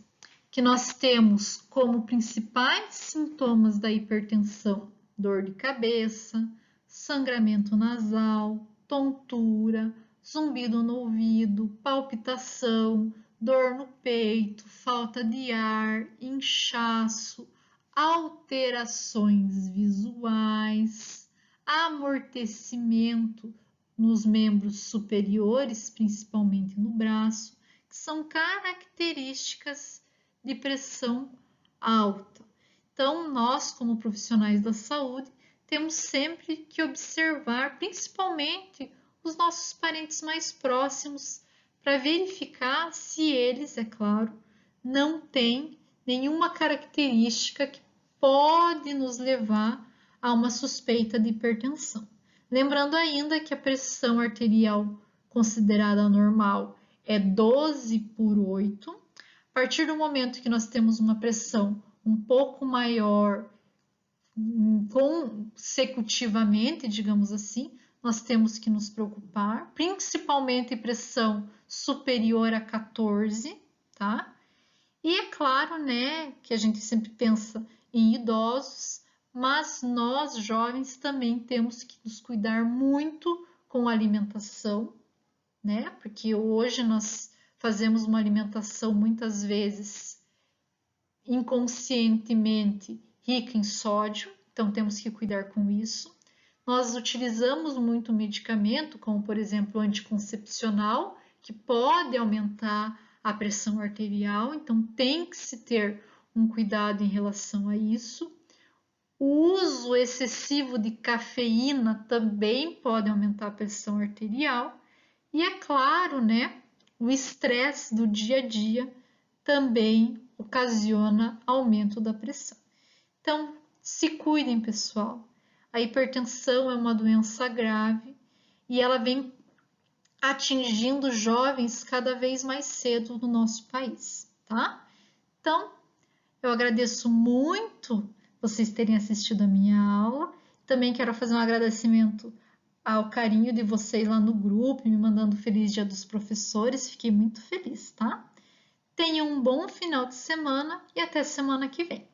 que nós temos como principais sintomas da hipertensão dor de cabeça, sangramento nasal, tontura, zumbido no ouvido, palpitação, dor no peito, falta de ar, inchaço, alterações visuais, amortecimento nos membros superiores, principalmente no braço, que são características de pressão alta. Então, nós, como profissionais da saúde, temos sempre que observar, principalmente os nossos parentes mais próximos, para verificar se eles, é claro, não têm nenhuma característica que pode nos levar a uma suspeita de hipertensão. Lembrando ainda que a pressão arterial considerada normal é 12/8. A partir do momento que nós temos uma pressão um pouco maior consecutivamente, digamos assim, nós temos que nos preocupar, principalmente pressão superior a 14, tá? E é claro, né, que a gente sempre pensa em idosos, mas nós jovens também temos que nos cuidar muito com a alimentação, né? Porque hoje nós fazemos uma alimentação muitas vezes inconscientemente rica em sódio, então temos que cuidar com isso. Nós utilizamos muito medicamento, como por exemplo o anticoncepcional, que pode aumentar a pressão arterial, então tem que se ter um cuidado em relação a isso. O uso excessivo de cafeína também pode aumentar a pressão arterial. E é claro, né, o estresse do dia a dia também ocasiona aumento da pressão. Então, se cuidem, pessoal. A hipertensão é uma doença grave e ela vem atingindo jovens cada vez mais cedo no nosso país, tá? Então, eu agradeço muito vocês terem assistido a minha aula. Também quero fazer um agradecimento ao carinho de vocês lá no grupo, me mandando Feliz Dia dos Professores. Fiquei muito feliz, tá? Tenham um bom final de semana e até semana que vem.